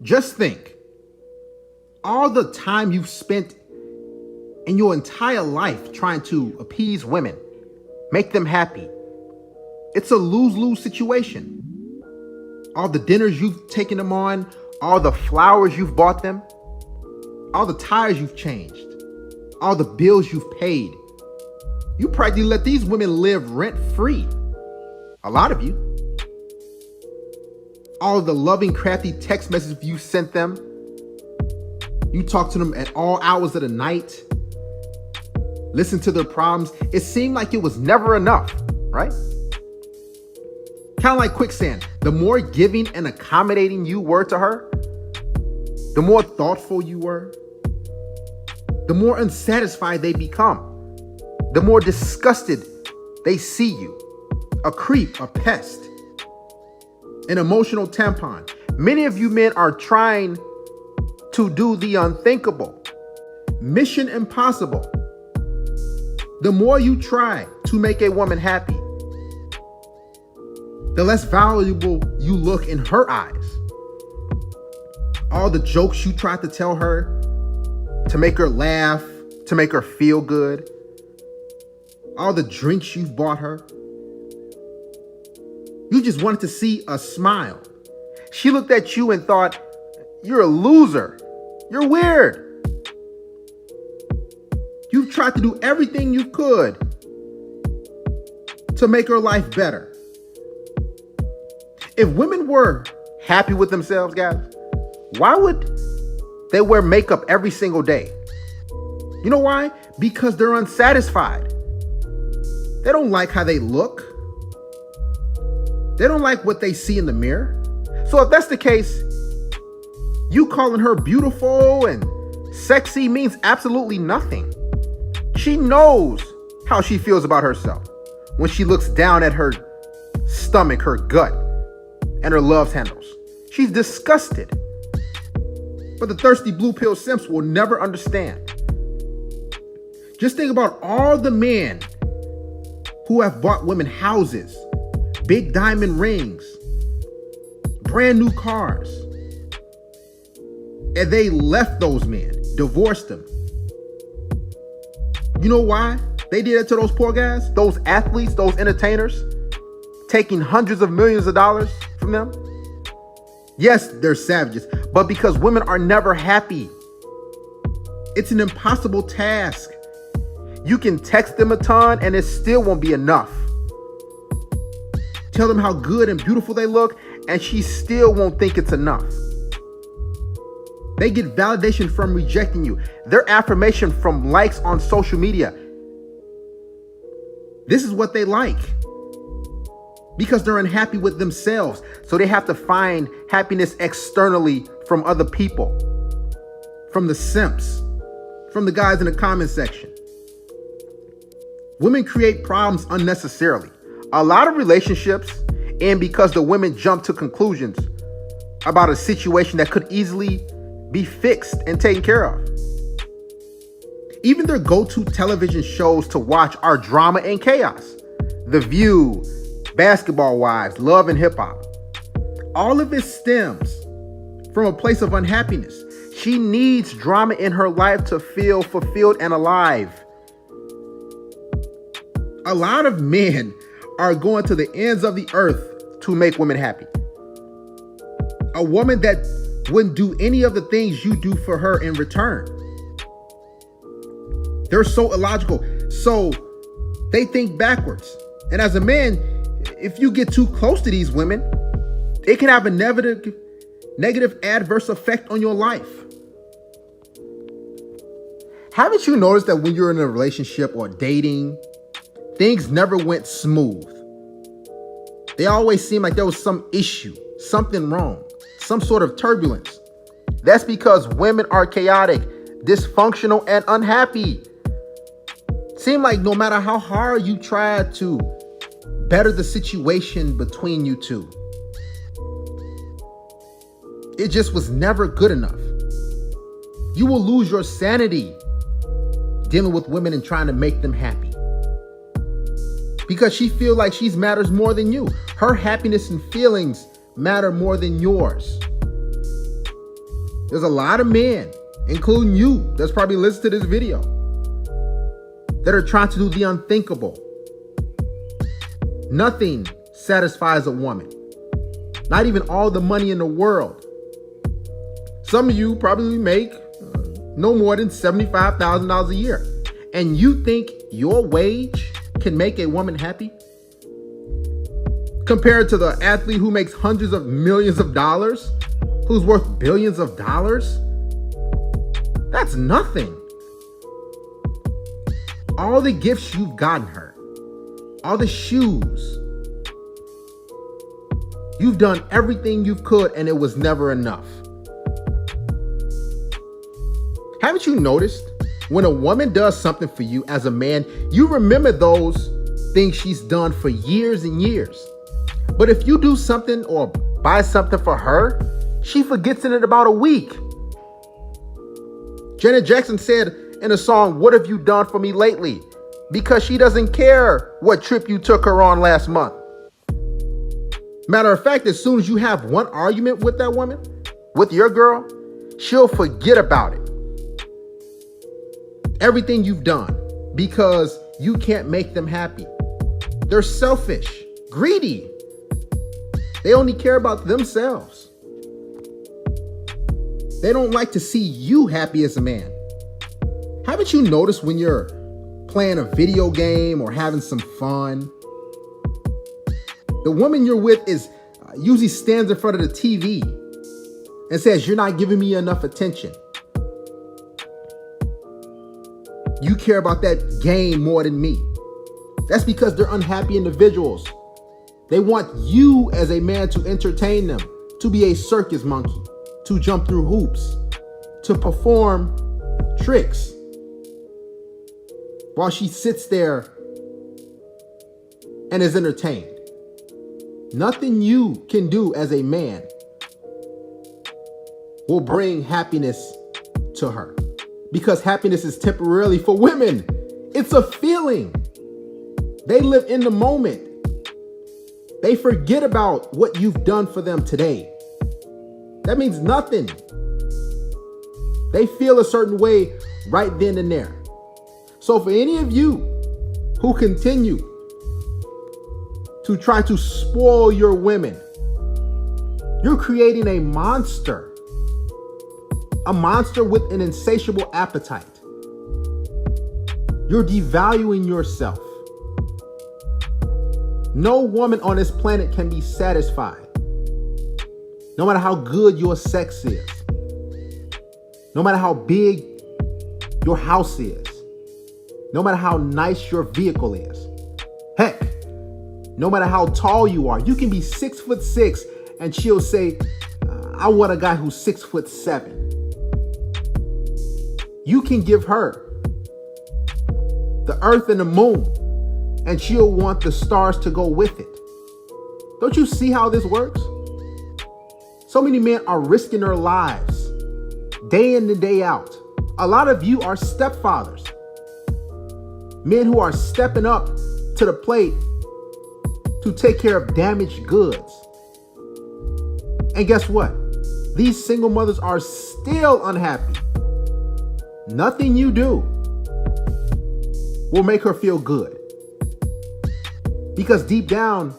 Just think, all the time you've spent in your entire life trying to appease women, make them happy. It's a lose-lose situation. All the dinners you've taken them on, all the flowers you've bought them, all the tires you've changed, all the bills you've paid. You practically let these women live rent-free. A lot of you. All the loving, crafty text messages you sent them. You talk to them at all hours of the night. Listen to their problems. It seemed like it was never enough, right? Kind of like quicksand. The more giving and accommodating you were to her, the more thoughtful you were, the more unsatisfied they become, the more disgusted they see you. A creep, a pest, an emotional tampon. Many of you men are trying to do the unthinkable. Mission impossible. The more you try to make a woman happy, the less valuable you look in her eyes. All the jokes you tried to tell her to make her laugh, to make her feel good. All the drinks you've bought her. You just wanted to see a smile. She looked at you and thought, you're a loser. You're weird. You've tried to do everything you could to make her life better. If women were happy with themselves, guys, why would they wear makeup every single day? You know why? Because they're unsatisfied. They don't like how they look. They don't like what they see in the mirror. So if that's the case, you calling her beautiful and sexy means absolutely nothing. She knows how she feels about herself when she looks down at her stomach, her gut, and her love handles. She's disgusted. But the thirsty blue pill simps will never understand. Just think about all the men who have bought women houses, big diamond rings, brand new cars, and they left those men, divorced them. You know why they did it to those poor guys, those athletes, those entertainers, taking hundreds of millions of dollars from them? Yes, they're savages, but because women are never happy. It's an impossible task. You can text them a ton and it still won't be enough. Tell them how good and beautiful they look and she still won't think it's enough. They get validation from rejecting you. Their affirmation from likes on social media. This is what they like. Because they're unhappy with themselves. So they have to find happiness externally from other people. From the simps. From the guys in the comment section. Women create problems unnecessarily. A lot of relationships end because the women jump to conclusions about a situation that could easily be fixed and taken care of. Even their go-to television shows to watch are drama and chaos. The View, Basketball Wives, Love and Hip Hop. All of it stems from a place of unhappiness. She needs drama in her life to feel fulfilled and alive. A lot of men are going to the ends of the earth to make women happy. A woman that wouldn't do any of the things you do for her in return. They're so illogical. So they think backwards. And as a man, if you get too close to these women, it can have a negative adverse effect on your life. Haven't you noticed that when you're in a relationship or dating, things never went smooth? They always seem like there was some issue, something wrong, some sort of turbulence. That's because women are chaotic, dysfunctional, and unhappy. Seem like no matter how hard you try to better the situation between you two, it just was never good enough. You will lose your sanity dealing with women and trying to make them happy. Because she feels like she matters more than you. Her happiness and feelings matter more than yours. There's a lot of men, including you, that's probably listening to this video, that are trying to do the unthinkable. Nothing satisfies a woman. Not even all the money in the world. Some of you probably make no more than $75,000 a year. And you think your wage can make a woman happy? Compared to the athlete who makes hundreds of millions of dollars, who's worth billions of dollars? That's nothing. All the gifts you've gotten her, all the shoes, you've done everything you could and it was never enough. Haven't you noticed when a woman does something for you as a man, you remember those things she's done for years and years. But if you do something or buy something for her, she forgets it in about a week. Janet Jackson said in a song, "What have you done for me lately?" Because she doesn't care what trip you took her on last month. Matter of fact, as soon as you have one argument with that woman, with your girl, she'll forget about it. Everything you've done, because you can't make them happy. They're selfish, greedy. They only care about themselves. They don't like to see you happy as a man. Haven't you noticed when you're playing a video game or having some fun, the woman you're with is usually stands in front of the TV and says, "You're not giving me enough attention. You care about that game more than me." That's because they're unhappy individuals. They want you as a man to entertain them, to be a circus monkey, to jump through hoops, to perform tricks, while she sits there and is entertained. Nothing you can do as a man will bring happiness to her, because happiness is temporarily for women. It's a feeling. They live in the moment. They forget about what you've done for them today. That means nothing. They feel a certain way right then and there. So for any of you who continue to try to spoil your women, you're creating a monster with an insatiable appetite. You're devaluing yourself. No woman on this planet can be satisfied, no matter how good your sex is, no matter how big your house is, no matter how nice your vehicle is. Heck, no matter how tall you are, you can be 6'6" and she'll say, "I want a guy who's 6'7". You can give her the earth and the moon, and she'll want the stars to go with it. Don't you see how this works? So many men are risking their lives day in and day out. A lot of you are stepfathers. Men who are stepping up to the plate to take care of damaged goods. And guess what? These single mothers are still unhappy. Nothing you do will make her feel good. Because deep down,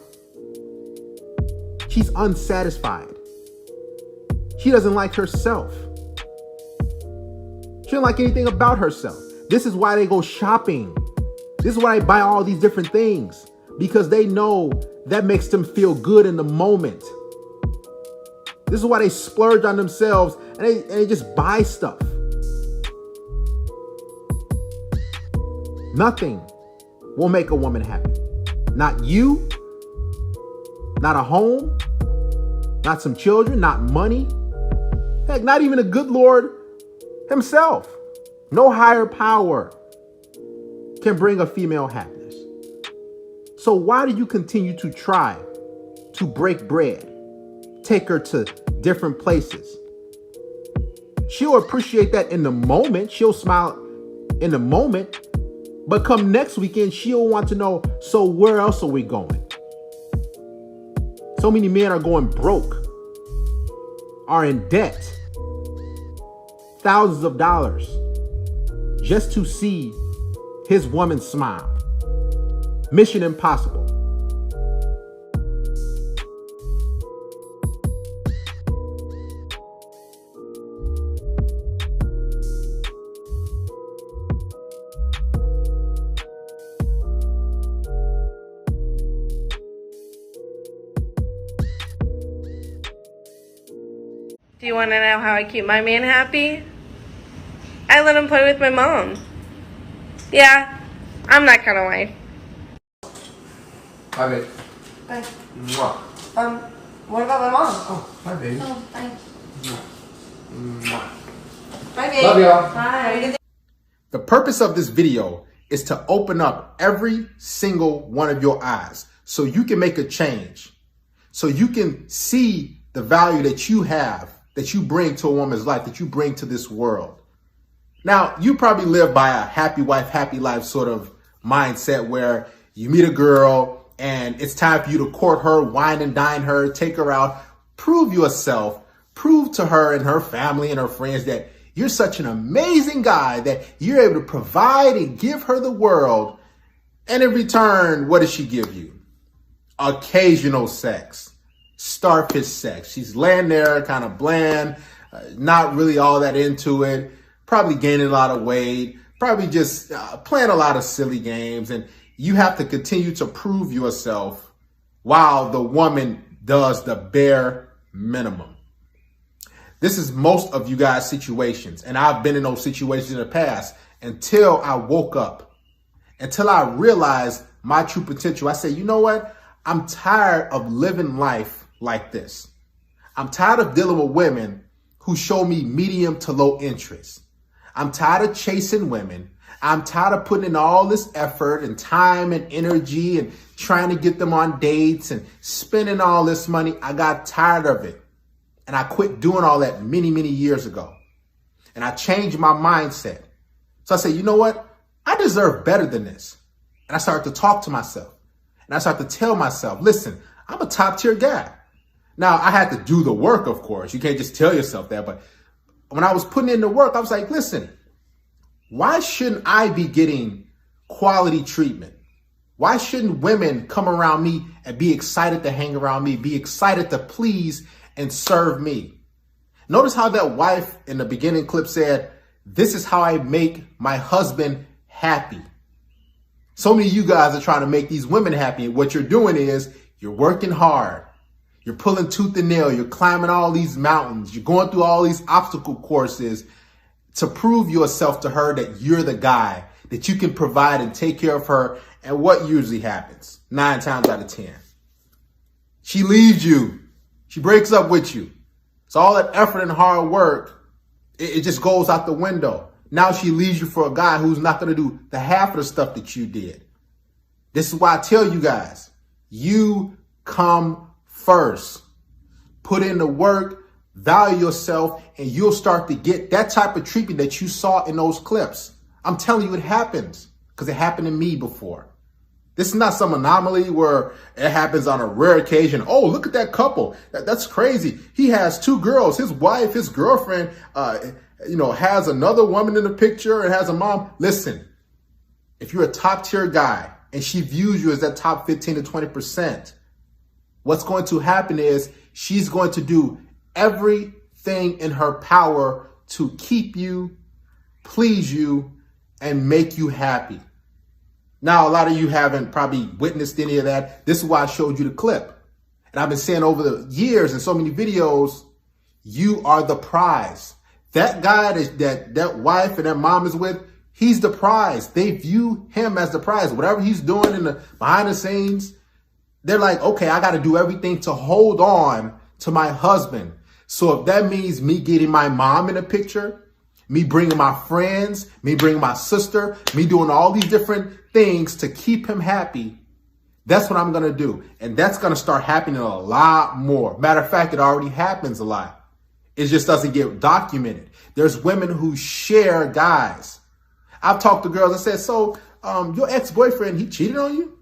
she's unsatisfied. She doesn't like herself. She doesn't like anything about herself. This is why they go shopping. This is why they buy all these different things. Because they know that makes them feel good in the moment. This is why they splurge on themselves and they just buy stuff. Nothing will make a woman happy. Not you, not a home, not some children, not money. Heck, not even a good Lord himself. No higher power can bring a female happiness. So why do you continue to try to break bread, take her to different places? She'll appreciate that in the moment. She'll smile in the moment. But come next weekend, she'll want to know, so where else are we going? So many men are going broke, are in debt, thousands of dollars just to see his woman smile. Mission impossible. Do you want to know how I keep my man happy? I let him play with my mom. Yeah, I'm that kind of wife. Hi, babe. Bye. Mwah. What about my mom? Oh, hi, baby. Oh, bye. Mwah. Bye, babe. Love y'all. Bye. The purpose of this video is to open up every single one of your eyes so you can make a change, so you can see the value that you have, that you bring to a woman's life, that you bring to this world. Now, you probably live by a happy wife, happy life sort of mindset where you meet a girl and it's time for you to court her, wine and dine her, take her out, prove yourself, prove to her and her family and her friends that you're such an amazing guy that you're able to provide and give her the world. And in return, what does she give you? Occasional sex. Starfish sex. She's laying there kind of bland, not really all that into it, probably gaining a lot of weight, probably just playing a lot of silly games. And you have to continue to prove yourself while the woman does the bare minimum. This is most of you guys' situations. And I've been in those situations in the past until I woke up, until I realized my true potential. I said, you know what? I'm tired of living life like this. I'm tired of dealing with women who show me medium to low interest. I'm tired of chasing women. I'm tired of putting in all this effort and time and energy and trying to get them on dates and spending all this money. I got tired of it. And I quit doing all that many, many years ago. And I changed my mindset. So I said, you know what? I deserve better than this. And I started to talk to myself. And I started to tell myself, listen, I'm a top tier guy. Now, I had to do the work, of course. You can't just tell yourself that. But when I was putting in the work, I was like, listen, why shouldn't I be getting quality treatment? Why shouldn't women come around me and be excited to hang around me, be excited to please and serve me? Notice how that wife in the beginning clip said, this is how I make my husband happy. So many of you guys are trying to make these women happy. And what you're doing is you're working hard. You're pulling tooth and nail. You're climbing all these mountains. You're going through all these obstacle courses to prove yourself to her that you're the guy, that you can provide and take care of her. And what usually happens? 9 times out of 10. She leaves you. She breaks up with you. So all that effort and hard work, it just goes out the window. Now she leaves you for a guy who's not going to do the half of the stuff that you did. This is why I tell you guys, you come first. Put in the work, value yourself, and you'll start to get that type of treatment that you saw in those clips. I'm telling you, it happens because it happened to me before. This is not some anomaly where it happens on a rare occasion. Oh, look at that couple. That's crazy. He has 2 girls. His wife, his girlfriend, has another woman in the picture and has a mom. Listen, if you're a top tier guy and she views you as that top 15 to 20%, what's going to happen is she's going to do everything in her power to keep you, please you, and make you happy. Now, a lot of you haven't probably witnessed any of that. This is why I showed you the clip. And I've been saying over the years in so many videos, you are the prize. That guy that wife and that mom is with, he's the prize. They view him as the prize. Whatever he's doing in the behind the scenes, they're like, okay, I got to do everything to hold on to my husband. So if that means me getting my mom in the picture, me bringing my friends, me bringing my sister, me doing all these different things to keep him happy, that's what I'm going to do. And that's going to start happening a lot more. Matter of fact, it already happens a lot. It just doesn't get documented. There's women who share guys. I've talked to girls and said, so your ex-boyfriend, he cheated on you?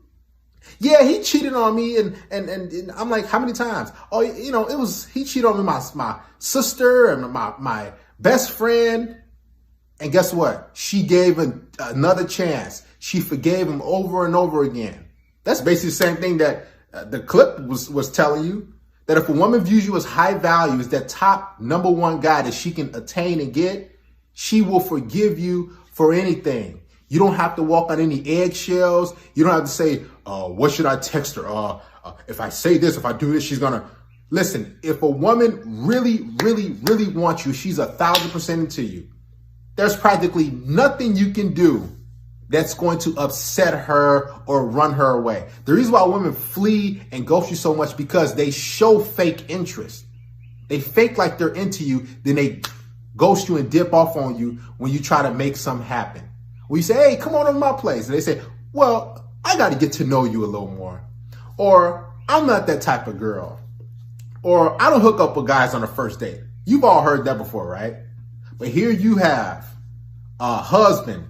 Yeah, he cheated on me. And I'm like, how many times? Oh, he cheated on me, my sister and my Best friend, and guess what? She gave him another chance. She forgave him over and over again. That's basically the same thing that the clip was telling you, that if a woman views you as high value, as that top number one guy that she can attain and get, she will forgive you for anything. You don't have to walk on any eggshells. You don't have to say, what should I text her? If I say this, if I do this, she's going to. Listen, if a woman really, really, really wants you, she's 1,000% into you. There's practically nothing you can do that's going to upset her or run her away. The reason why women flee and ghost you so much because they show fake interest. They fake like they're into you, then they ghost you and dip off on you when you try to make something happen. When you say, hey, come on over my place. And they say, well, I got to get to know you a little more. Or I'm not that type of girl. Or I don't hook up with guys on the first date. You've all heard that before, right? But here you have a husband,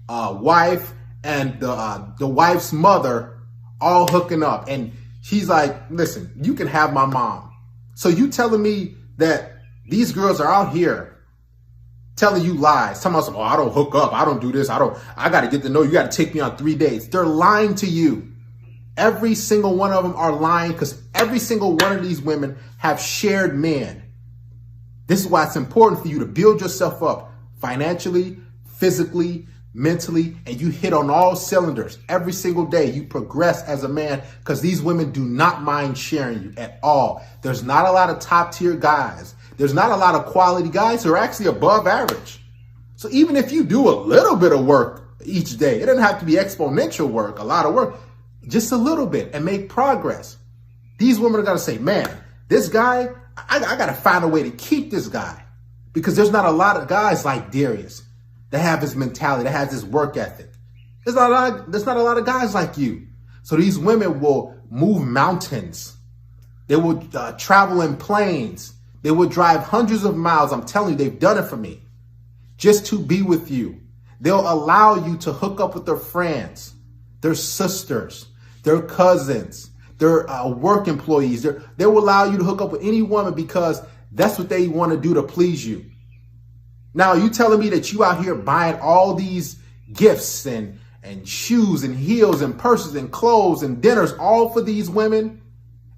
a wife, and the wife's mother all hooking up. And she's like, listen, you can have my mom. So you telling me that these girls are out here telling you lies, telling us, oh, I don't hook up, I don't do this, I got to get to know you, got to take me on 3 dates. They're lying to you. Every single one of them are lying because every single one of these women have shared men. This is why it's important for you to build yourself up financially, physically, mentally, and you hit on all cylinders every single day. You progress as a man because these women do not mind sharing you at all. There's not a lot of top tier guys. There's not a lot of quality guys who are actually above average. So even if you do a little bit of work each day, it doesn't have to be exponential work, a lot of work, just a little bit and make progress. These women are going to say, man, this guy, I got to find a way to keep this guy because there's not a lot of guys like Darius that have his mentality, that has this work ethic. There's not a lot of guys like you. So these women will move mountains. They will travel in planes. They will drive hundreds of miles. I'm telling you, they've done it for me just to be with you. They'll allow you to hook up with their friends, their sisters, their cousins, their work employees. They will allow you to hook up with any woman because that's what they want to do to please you. Now, you telling me that you out here buying all these gifts and shoes and heels and purses and clothes and dinners all for these women,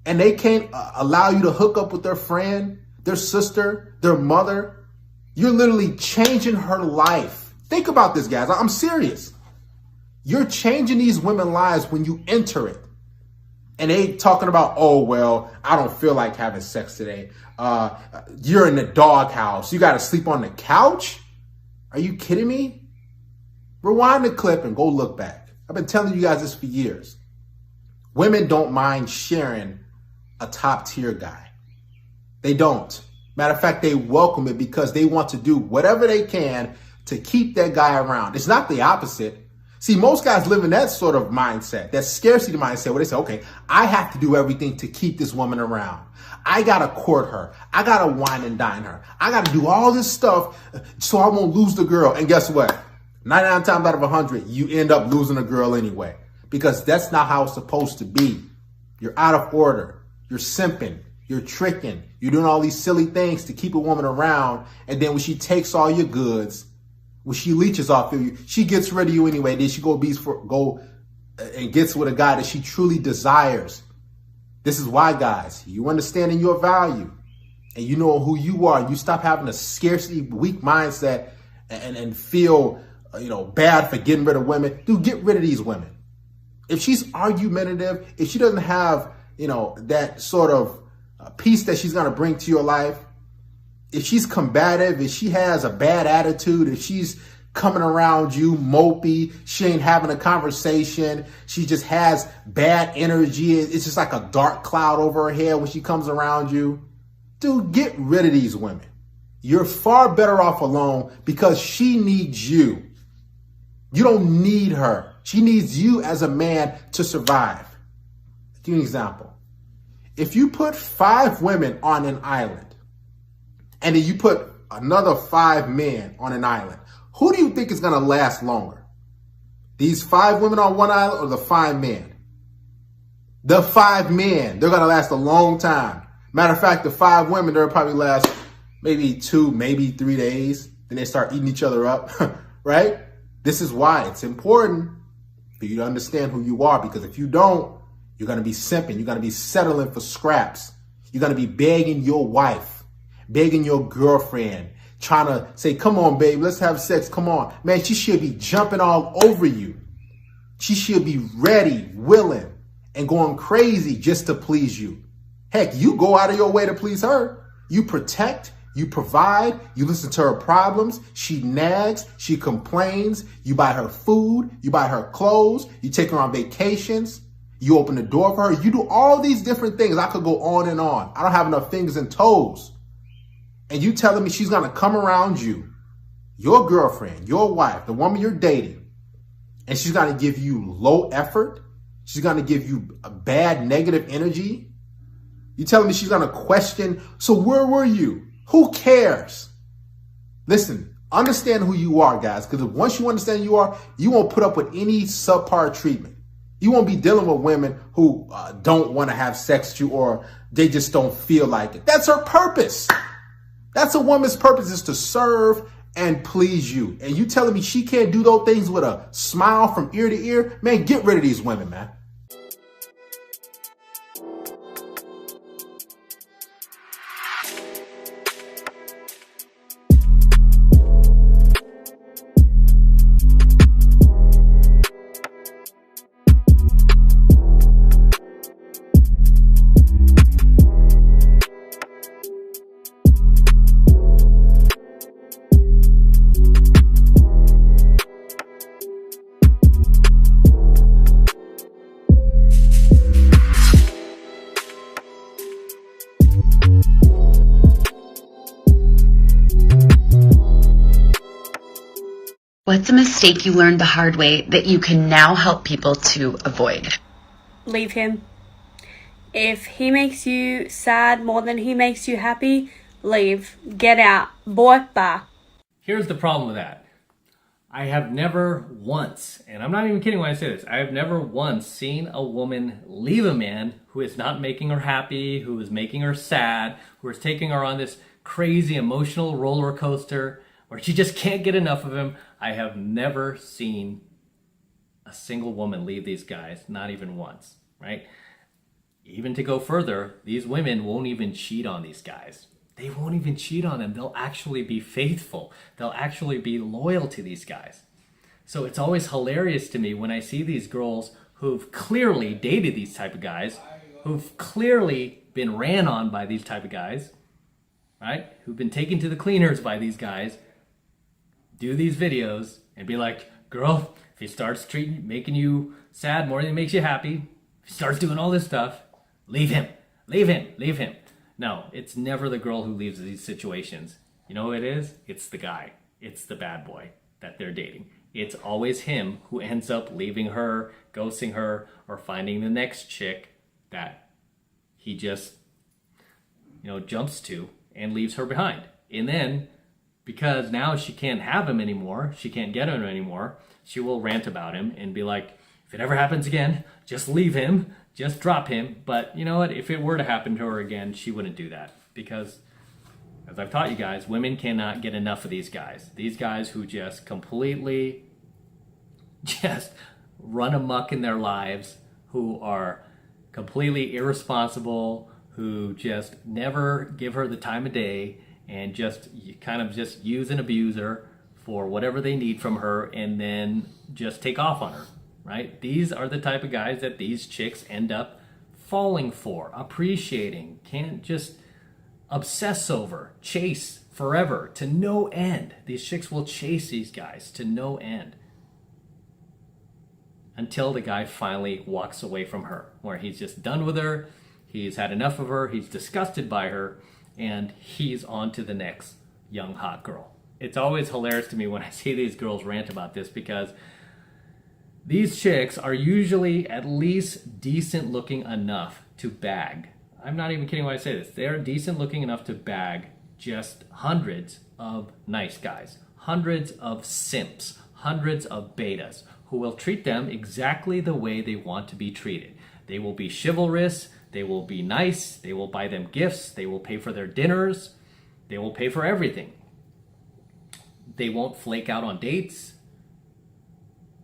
and they can't allow you to hook up with their friend, their sister, their mother? You're literally changing her life. Think about this, guys. I'm serious. You're changing these women's lives when you enter it. And they talking about, oh, well, I don't feel like having sex today. You're in the doghouse. You got to sleep on the couch? Are you kidding me? Rewind the clip and go look back. I've been telling you guys this for years. Women don't mind sharing a top tier guy. They don't. Matter of fact, they welcome it because they want to do whatever they can to keep that guy around. It's not the opposite. See, most guys live in that sort of mindset, that scarcity mindset where they say, okay, I have to do everything to keep this woman around. I got to court her. I got to wine and dine her. I got to do all this stuff so I won't lose the girl. And guess what? 99 times out of 100, you end up losing a girl anyway, because that's not how it's supposed to be. You're out of order. You're simping. You're tricking. You're doing all these silly things to keep a woman around. And then when she takes all your goods, when she leeches off of you, she gets rid of you anyway. Then she go and gets with a guy that she truly desires. This is why, guys, you understanding your value and you know who you are. You stop having a scarcity, weak mindset and feel, bad for getting rid of women. Dude, get rid of these women. If she's argumentative, if she doesn't have, that sort of peace that she's going to bring to your life, if she's combative, if she has a bad attitude, if she's coming around you mopey, she ain't having a conversation, she just has bad energy, it's just like a dark cloud over her head when she comes around you, dude, get rid of these women. You're far better off alone because she needs you. You don't need her. She needs you as a man to survive. I'll give you an example. If you put 5 women on an island, and then you put another 5 men on an island, who do you think is going to last longer? These 5 women on one island or the 5 men? The 5 men. They're going to last a long time. Matter of fact, the 5 women, they'll probably last maybe 2, maybe 3 days. Then they start eating each other up, right? This is why it's important for you to understand who you are, because if you don't, you're going to be simping. You're going to be settling for scraps. You're going to be begging your wife, begging your girlfriend, trying to say, come on, babe, let's have sex. Come on. Man, she should be jumping all over you. She should be ready, willing, and going crazy just to please you. Heck, you go out of your way to please her. You protect, you provide, you listen to her problems. She nags, she complains. You buy her food, you buy her clothes, you take her on vacations. You open the door for her. You do all these different things. I could go on and on. I don't have enough fingers and toes. And you telling me she's going to come around you, your girlfriend, your wife, the woman you're dating, and she's going to give you low effort? She's going to give you a bad negative energy? You telling me she's going to question, so where were you? Who cares? Listen, understand who you are, guys, because once you understand who you are, you won't put up with any subpar treatment. You won't be dealing with women who don't want to have sex with you, or they just don't feel like it. That's her purpose. That's a woman's purpose, is to serve and please you. And you telling me she can't do those things with a smile from ear to ear? Man, get rid of these women, man. What's a mistake you learned the hard way that you can now help people to avoid? Leave him. If he makes you sad more than he makes you happy, leave. Get out. Bye. Here's the problem with that. I have never once, and I'm not even kidding when I say this, I have never once seen a woman leave a man who is not making her happy, who is making her sad, who is taking her on this crazy emotional roller coaster where she just can't get enough of him. I have never seen a single woman leave these guys, not even once, right? Even to go further, these women won't even cheat on these guys. They won't even cheat on them. They'll actually be faithful. They'll actually be loyal to these guys. So it's always hilarious to me when I see these girls who've clearly dated these type of guys, who've clearly been ran on by these type of guys, right? Who've been taken to the cleaners by these guys, do these videos and be like, girl, if he starts making you sad more than he makes you happy, if he starts doing all this stuff, leave him, leave him, leave him. No, it's never the girl who leaves these situations. You know who it is? It's the guy. It's the bad boy that they're dating. It's always him who ends up leaving her, ghosting her, or finding the next chick that he just, jumps to and leaves her behind. And then, because now she can't have him anymore, she can't get him anymore, she will rant about him and be like, if it ever happens again, just leave him, just drop him. But you know what? If it were to happen to her again, she wouldn't do that. Because, as I've taught you guys, women cannot get enough of these guys. These guys who just completely just run amok in their lives, who are completely irresponsible, who just never give her the time of day, and just use and abuse her for whatever they need from her, and then just take off on her, right? These are the type of guys that these chicks end up falling for, appreciating, can't just obsess over, chase forever to no end. These chicks will chase these guys to no end until the guy finally walks away from her, where he's just done with her, he's had enough of her, he's disgusted by her, and he's on to the next young hot girl. It's always hilarious to me when I see these girls rant about this, because these chicks are usually at least decent looking enough to bag. I'm not even kidding when I say this. They're decent looking enough to bag just hundreds of nice guys, hundreds of simps, hundreds of betas who will treat them exactly the way they want to be treated. They will be chivalrous, they will be nice, they will buy them gifts, they will pay for their dinners, They will pay for everything. They won't flake out on dates.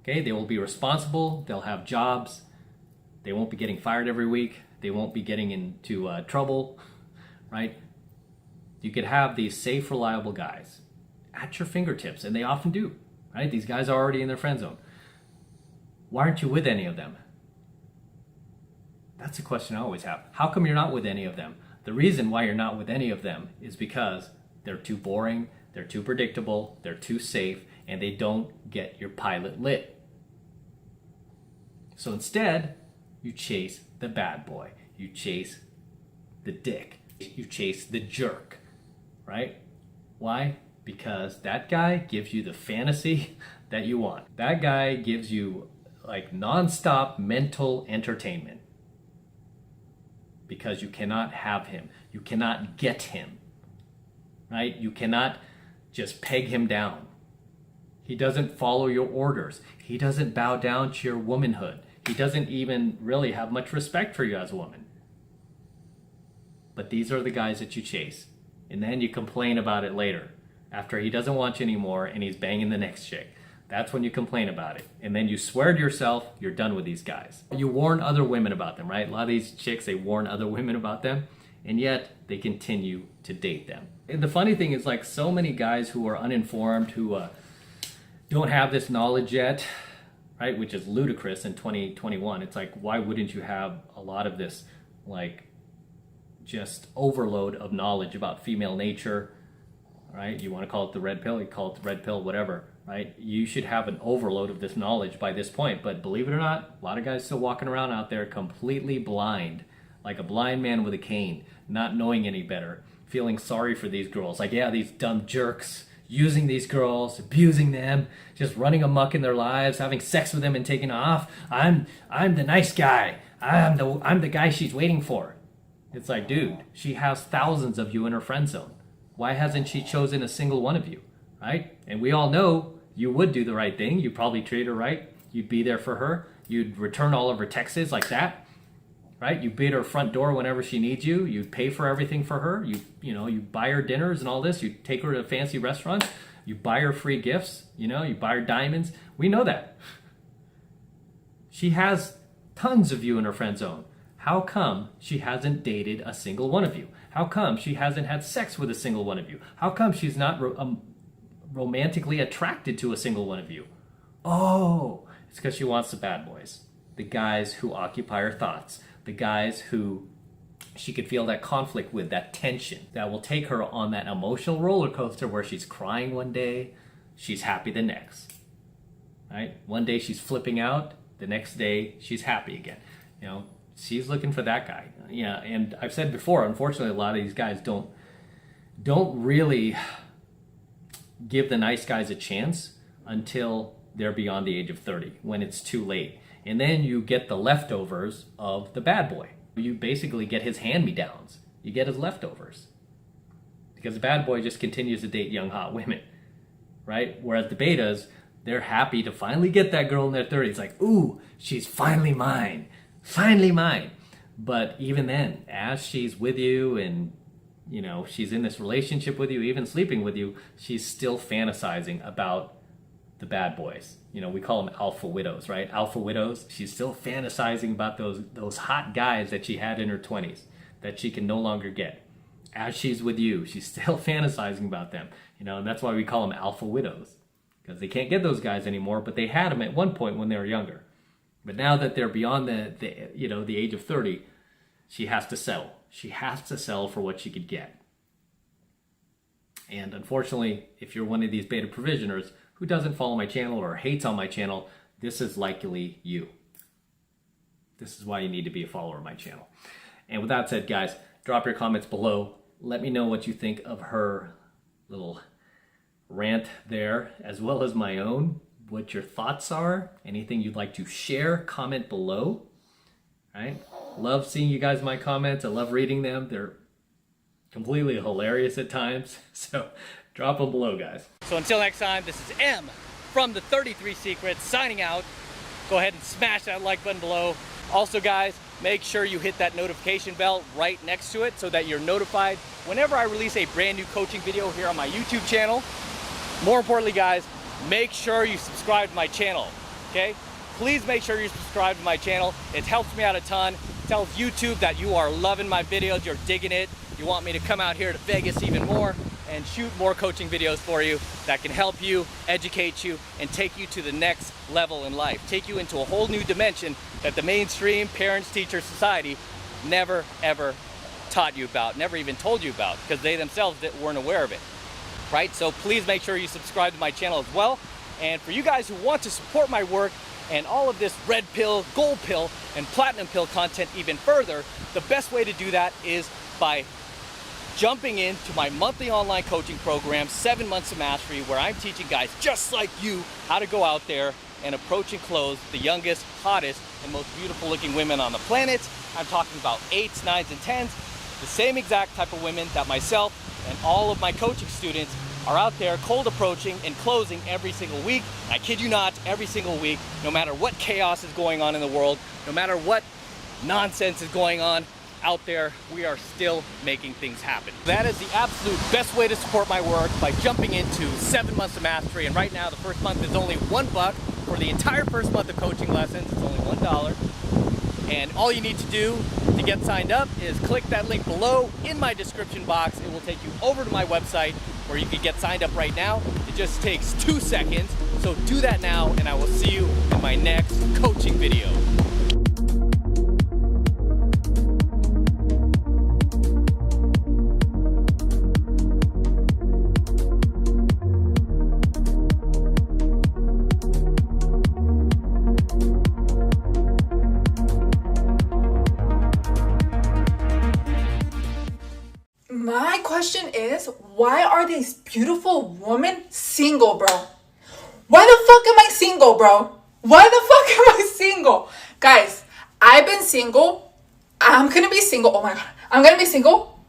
Okay, they will be responsible. They'll have jobs. They won't be getting fired every week. They won't be getting into trouble, right? You could have these safe, reliable guys at your fingertips, and they often do, right? These guys are already in their friend zone. Why aren't you with any of them? That's a question I always have. How come you're not with any of them? The reason why you're not with any of them is because they're too boring, they're too predictable, they're too safe, and they don't get your pilot lit. So instead, you chase the bad boy. You chase the dick. You chase the jerk, right? Why? Because that guy gives you the fantasy that you want. That guy gives you like nonstop mental entertainment. Because you cannot have him. You cannot get him, right? You cannot just peg him down. He doesn't follow your orders. He doesn't bow down to your womanhood. He doesn't even really have much respect for you as a woman. But these are the guys that you chase. And then you complain about it later. After he doesn't want you anymore and he's banging the next chick. That's when you complain about it. And then you swear to yourself, you're done with these guys. You warn other women about them, right? A lot of these chicks, they warn other women about them. And yet they continue to date them. And the funny thing is, like, so many guys who are uninformed, who don't have this knowledge yet, right? Which is ludicrous in 2021. It's like, why wouldn't you have a lot of this, like, just overload of knowledge about female nature, right? You want to call it the red pill, you call it the red pill, whatever, right? You should have an overload of this knowledge by this point. But believe it or not, a lot of guys still walking around out there completely blind, like a blind man with a cane, not knowing any better, feeling sorry for these girls. Like, yeah, these dumb jerks using these girls, abusing them, just running amok in their lives, having sex with them and taking off. I'm the nice guy. I'm the guy she's waiting for. It's like, dude, she has thousands of you in her friend zone. Why hasn't she chosen a single one of you, right? And we all know you would do the right thing. You'd probably treat her right. You'd be there for her. You'd return all of her texts like that, right? You beat her front door whenever she needs you. You pay for everything for her. You buy her dinners and all this. You take her to fancy restaurants. You buy her free gifts. You buy her diamonds. We know that. She has tons of you in her friend zone. How come she hasn't dated a single one of you? How come she hasn't had sex with a single one of you? How come she's not romantically attracted to a single one of you? Oh, it's because she wants the bad boys. The guys who occupy her thoughts. The guys who she could feel that conflict with, that tension, that will take her on that emotional roller coaster where she's crying one day, she's happy the next. Right? One day she's flipping out, the next day she's happy again. She's looking for that guy. Yeah, and I've said before, unfortunately, a lot of these guys don't really give the nice guys a chance until they're beyond the age of 30, when it's too late. And then you get the leftovers of the bad boy. You basically get his hand-me-downs. You get his leftovers. Because the bad boy just continues to date young, hot women, right? Whereas the betas, they're happy to finally get that girl in their 30s. Like, ooh, she's finally mine. Finally mine. But even then, as she's with you and, she's in this relationship with you, even sleeping with you, she's still fantasizing about the bad boys. We call them alpha widows, right? Alpha widows. She's still fantasizing about those hot guys that she had in her 20s that she can no longer get. As she's with you, she's still fantasizing about them. And that's why we call them alpha widows, because they can't get those guys anymore, but they had them at one point when they were younger. But now that they're beyond the age of 30, she has to settle. She has to settle for what she could get. And unfortunately, if you're one of these beta provisioners who doesn't follow my channel or hates on my channel, this is likely you. This is why you need to be a follower of my channel. And with that said, guys, drop your comments below. Let me know what you think of her little rant there, as well as my own. What your thoughts are, anything you'd like to share, comment below. Right? Love seeing you guys in my comments. I love reading them. They're completely hilarious at times. So drop them below, guys. So until next time, this is M from the 33 Secrets signing out. Go ahead and smash that like button below. Also, guys, make sure you hit that notification bell right next to it so that you're notified whenever I release a brand new coaching video here on my YouTube channel. More importantly, guys, make sure you subscribe to my channel, okay? Please make sure you subscribe to my channel. It helps me out a ton. It tells YouTube that you are loving my videos, you're digging it. You want me to come out here to Vegas even more and shoot more coaching videos for you that can help you, educate you, and take you to the next level in life. Take you into a whole new dimension that the mainstream parents-teacher society never ever taught you about, never even told you about, because they themselves weren't aware of it, right? So please make sure you subscribe to my channel as well. And for you guys who want to support my work and all of this red pill, gold pill, and platinum pill content even further, the best way to do that is by jumping into my monthly online coaching program, 7 Months of Mastery, where I'm teaching guys just like you how to go out there and approach and close the youngest, hottest, and most beautiful looking women on the planet. I'm talking about 8s, 9s, and 10s, the same exact type of women that myself and all of my coaching students are out there cold approaching and closing every single week. I kid you not, every single week, no matter what chaos is going on in the world, no matter what nonsense is going on out there, we are still making things happen. That is the absolute best way to support my work, by jumping into 7 Months of Mastery. And right now, the first month is only $1 for the entire first month of coaching lessons. It's only $1. And all you need to do to get signed up is click that link below in my description box. It will take you over to my website where you can get signed up right now. It just takes 2 seconds. So do that now, and I will see you in my next coaching video. My question is, why are these beautiful women single, bro? Why the fuck am I single, bro? Why the fuck am I single? Guys, I've been single. I'm gonna be single. Oh my god. I'm gonna be single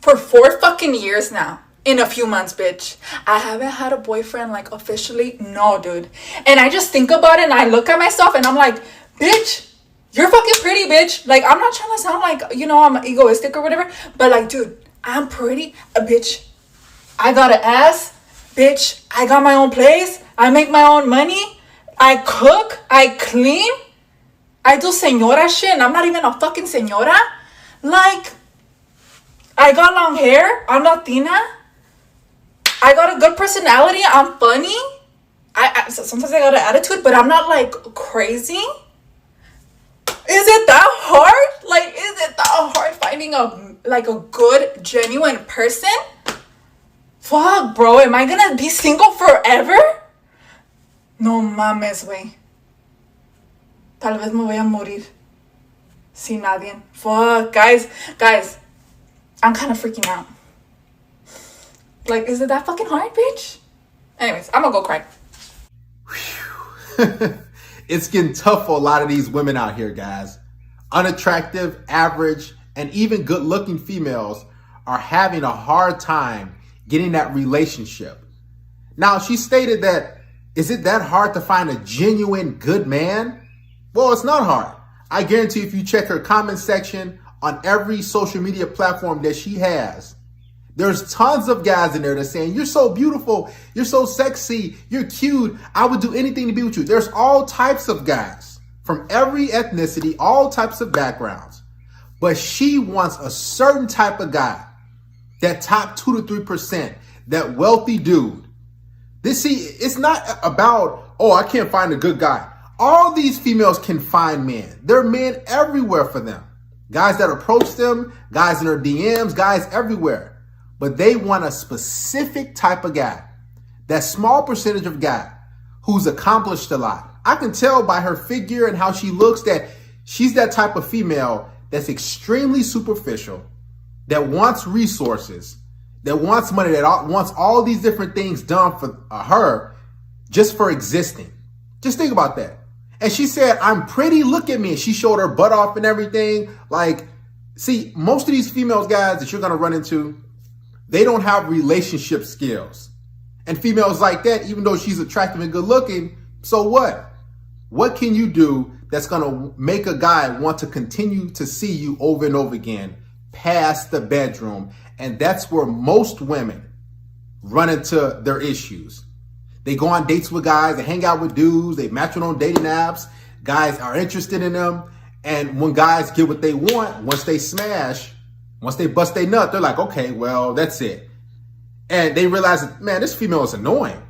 for 4 fucking years now. In a few months, bitch. I haven't had a boyfriend, like, officially. No, dude. And I just think about it and I look at myself and I'm like, bitch, you're fucking pretty, bitch. Like, I'm not trying to sound like, you know, I'm egoistic or whatever. But, like, dude, I'm pretty. Bitch, I got an ass. Bitch, I got my own place. I make my own money. I cook. I clean. I do señora shit. And I'm not even a fucking señora. Like, I got long hair. I'm Latina. I got a good personality. I'm funny. I sometimes I got an attitude, but I'm not, like, crazy. Is it that hard? Like, is it that hard finding a good, genuine person? Fuck, bro. Am I gonna be single forever? No mames, güey. Tal vez me voy a morir sin nadie. Fuck, guys. I'm kind of freaking out. Like, is it that fucking hard, bitch? Anyways, I'm gonna go cry. It's getting tough for a lot of these women out here, guys. Unattractive, average, and even good-looking females are having a hard time getting that relationship. Now, she stated that, is it that hard to find a genuine good man? Well, it's not hard. I guarantee if you check her comment section on every social media platform that she has, there's tons of guys in there that are saying, you're so beautiful, you're so sexy, you're cute, I would do anything to be with you. There's all types of guys from every ethnicity, all types of backgrounds. But she wants a certain type of guy, that top 2 to 3%, that wealthy dude. It's not about, oh, I can't find a good guy. All these females can find men. There are men everywhere for them. Guys that approach them, guys in their DMs, guys everywhere. But they want a specific type of guy, that small percentage of guy who's accomplished a lot. I can tell by her figure and how she looks that she's that type of female that's extremely superficial, that wants resources, that wants money, that wants all these different things done for her just for existing. Just think about that. And she said, I'm pretty, look at me. And she showed her butt off and everything. Like, see, most of these females, guys, that you're going to run into, they don't have relationship skills. And females like that, even though she's attractive and good looking, so what? What can you do that's going to make a guy want to continue to see you over and over again past the bedroom? And that's where most women run into their issues. They go on dates with guys, they hang out with dudes, they match them on dating apps. Guys are interested in them. And when guys get what they want, once they smash, once they bust their nut, they're like, okay, well, that's it. And they realize that, man, this female is annoying.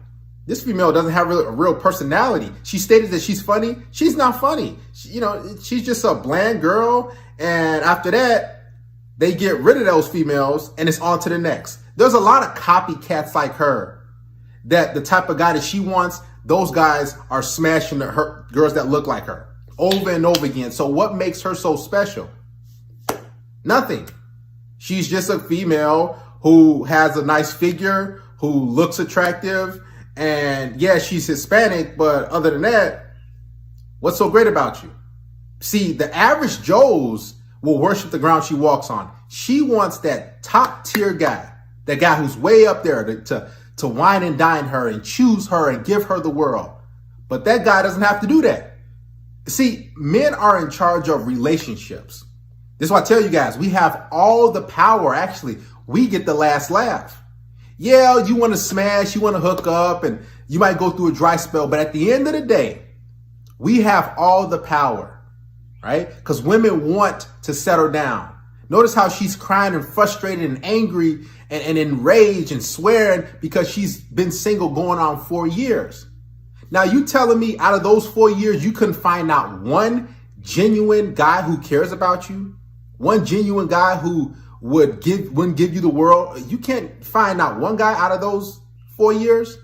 This female doesn't have a real personality. She stated that she's funny. She's not funny. She's just a bland girl. And after that, they get rid of those females and it's on to the next. There's a lot of copycats like her that the type of guy that she wants, those guys are smashing her girls that look like her over and over again. So what makes her so special? Nothing. She's just a female who has a nice figure, who looks attractive. And yeah, she's Hispanic, but other than that, what's so great about you? See, the average Joes will worship the ground she walks on. She wants that top tier guy, that guy who's way up there to wine and dine her and choose her and give her the world. But that guy doesn't have to do that. See, men are in charge of relationships. This is why I tell you guys, we have all the power. Actually, we get the last laugh. Yeah, you want to smash, you want to hook up, and you might go through a dry spell. But at the end of the day, we have all the power, right? Because women want to settle down. Notice how she's crying and frustrated and angry and enraged and swearing because she's been single going on 4 years. Now, you telling me out of those 4 years, you couldn't find out one genuine guy who cares about you? One genuine guy who wouldn't give you the world? You can't find out one guy out of those 4 years?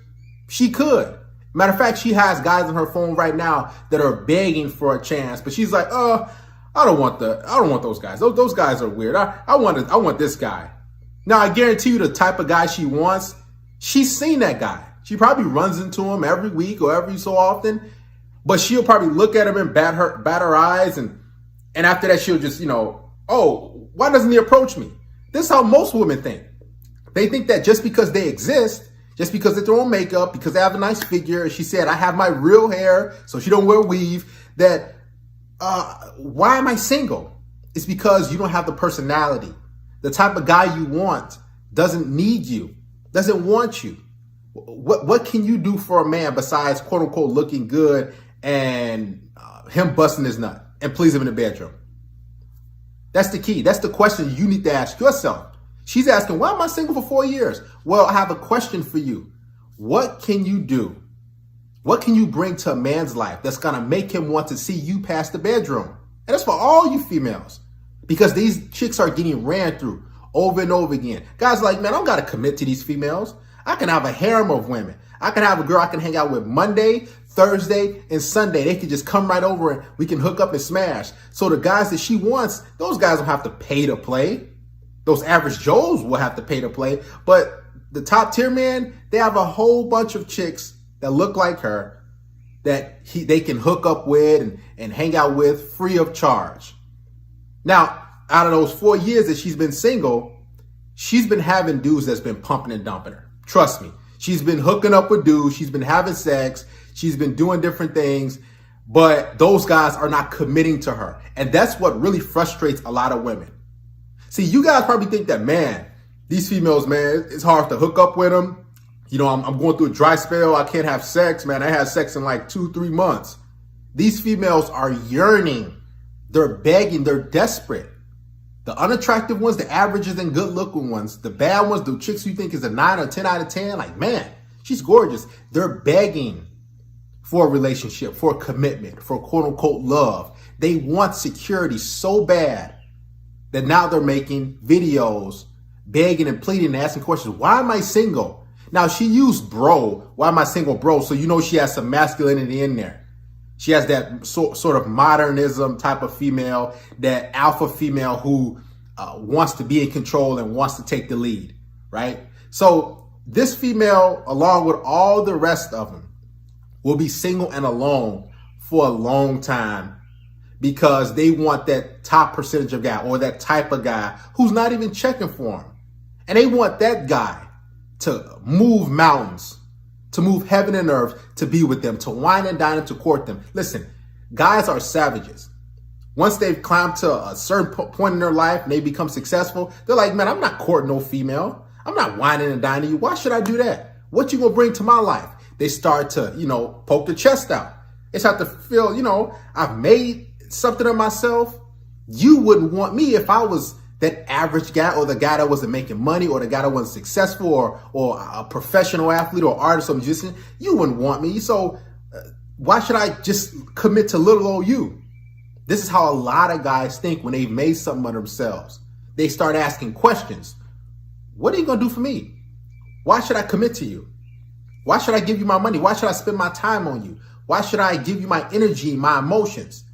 She could. Matter of fact, she has guys on her phone right now that are begging for a chance, but she's like, I don't want those guys. Those guys are weird. I want this guy. Now, I guarantee you the type of guy she wants, she's seen that guy. She probably runs into him every week or every so often, but she'll probably look at him and bat her eyes. And after that, she'll just, oh, why doesn't he approach me? This is how most women think. They think that just because they exist, just because they throw on makeup, because they have a nice figure, she said, I have my real hair, so she don't wear weave, that, why am I single? It's because you don't have the personality. The type of guy you want doesn't need you, doesn't want you. What can you do for a man besides, quote unquote, looking good and him busting his nut and please him in the bedroom? That's the key. That's the question you need to ask yourself. She's asking, why am I single for 4 years? Well, I have a question for you. What can you do? What can you bring to a man's life that's going to make him want to see you past the bedroom? And that's for all you females, because these chicks are getting ran through over and over again. Guys are like, man, I don't got to commit to these females. I can have a harem of women. I can have a girl I can hang out with Monday, Thursday, and Sunday. They can just come right over and we can hook up and smash. So the guys that she wants, those guys don't have to pay to play. Those average Joes will have to pay to play. But the top tier men, they have a whole bunch of chicks that look like her that they can hook up with and hang out with free of charge. Now, out of those 4 years that she's been single, she's been having dudes that's been pumping and dumping her. Trust me. She's been hooking up with dudes. She's been having sex. She's been doing different things. But those guys are not committing to her. And that's what really frustrates a lot of women. See, you guys probably think that, man, these females, man, it's hard to hook up with them. I'm going through a dry spell. I can't have sex, man. I had sex in like 2-3 months. These females are yearning. They're begging. They're desperate. The unattractive ones, the averages and good looking ones, the bad ones, the chicks you think is a 9 or 10 out of 10, like, man, she's gorgeous. They're begging for a relationship, for a commitment, for quote unquote love. They want security so bad that now they're making videos, begging and pleading and asking questions. Why am I single? Now, she used bro. Why am I single, bro? So she has some masculinity in there. She has that sort of modernism type of female, that alpha female who wants to be in control and wants to take the lead, right? So this female, along with all the rest of them, will be single and alone for a long time because they want that top percentage of guy or that type of guy who's not even checking for them. And they want that guy to move mountains, to move heaven and earth to be with them, to wine and dine and to court them. Listen, guys are savages. Once they've climbed to a certain point in their life and they become successful, they're like, man, I'm not courting no female. I'm not whining and dining you. Why should I do that? What you gonna bring to my life? They start to, poke their chest out. They start to feel, I've made something of myself. You wouldn't want me if I was that average guy, or the guy that wasn't making money, or the guy that wasn't successful, or a professional athlete or artist or musician. You wouldn't want me. So why should I just commit to little old you? This is how a lot of guys think when they've made something of themselves. They start asking questions. What are you going to do for me? Why should I commit to you? Why should I give you my money? Why should I spend my time on you? Why should I give you my energy, my emotions?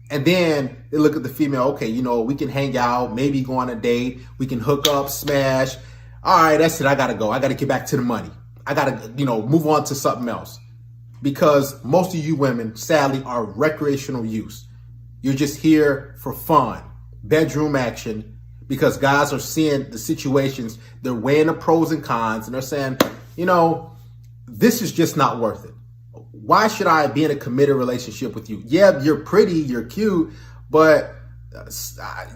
And then they look at the female, okay, we can hang out, maybe go on a date. We can hook up, smash. All right, that's it. I got to go. I got to get back to the money. I got to, move on to something else. Because most of you women, sadly, are recreational use. You're just here for fun, bedroom action, because guys are seeing the situations. They're weighing the pros and cons, and they're saying, this is just not worth it. Why should I be in a committed relationship with you? Yeah, you're pretty, you're cute, but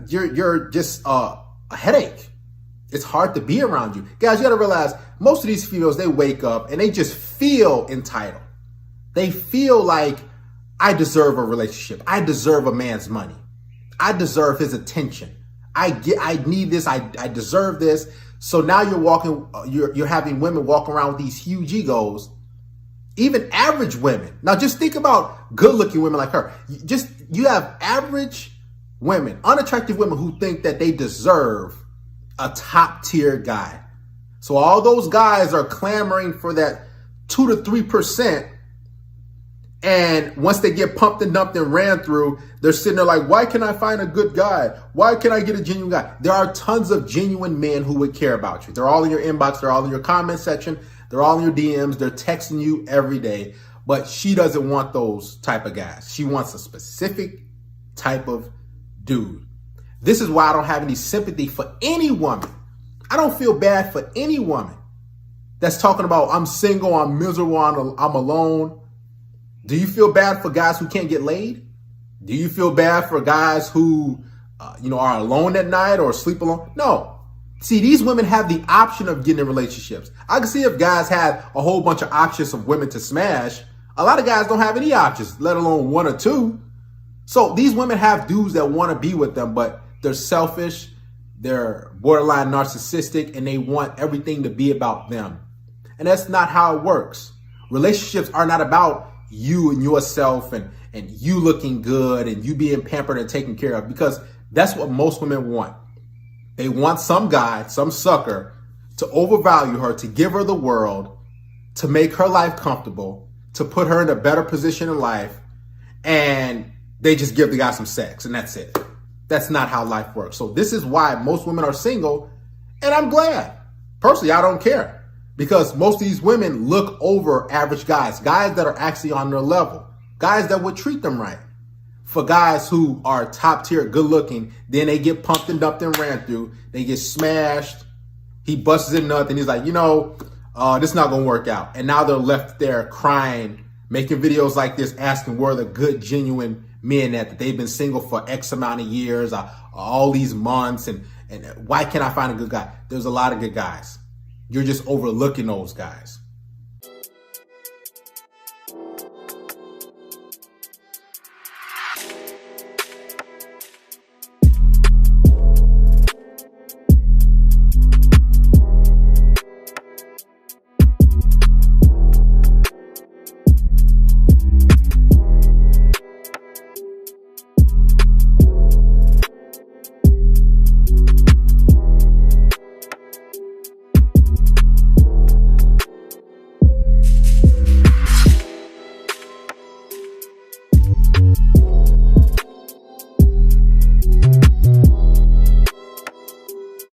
you're just a headache. It's hard to be around you. Guys, you gotta realize most of these females, they wake up and they just feel entitled. They feel like, I deserve a relationship. I deserve a man's money. I deserve his attention. I need this. I deserve this. So now you're having women walk around with these huge egos. Even average women. Now just think about good-looking women like her. You have average women, unattractive women who think that they deserve a top-tier guy. So all those guys are clamoring for that 2 to 3%. And once they get pumped and dumped and ran through, they're sitting there like, why can't I find a good guy? Why can't I get a genuine guy? There are tons of genuine men who would care about you. They're all in your inbox. They're all in your comment section. They're all in your DMs. They're texting you every day. But she doesn't want those type of guys. She wants a specific type of dude. This is why I don't have any sympathy for any woman. I don't feel bad for any woman that's talking about, I'm single, I'm miserable, I'm alone. Do you feel bad for guys who can't get laid? Do you feel bad for guys who, are alone at night or sleep alone? No. See, these women have the option of getting in relationships. I can see if guys had a whole bunch of options of women to smash. A lot of guys don't have any options, let alone 1 or 2. So these women have dudes that want to be with them, but they're selfish, they're borderline narcissistic, and they want everything to be about them. And that's not how it works. Relationships are not about you and yourself and you looking good and you being pampered and taken care of, because that's what most women want. They want some guy, some sucker, to overvalue her, to give her the world, to make her life comfortable, to put her in a better position in life, and they just give the guy some sex, and that's it. That's not how life works. So this is why most women are single, and I'm glad. Personally, I don't care, because most of these women look over average guys that are actually on their level, guys that would treat them right. For guys who are top tier, good looking, then they get pumped and dumped and ran through. They get smashed. He busts in nothing. He's like, this is not going to work out. And now they're left there crying, making videos like this, asking where the good, genuine men that they've been single for X amount of years, all these months. And why can't I find a good guy? There's a lot of good guys. You're just overlooking those guys.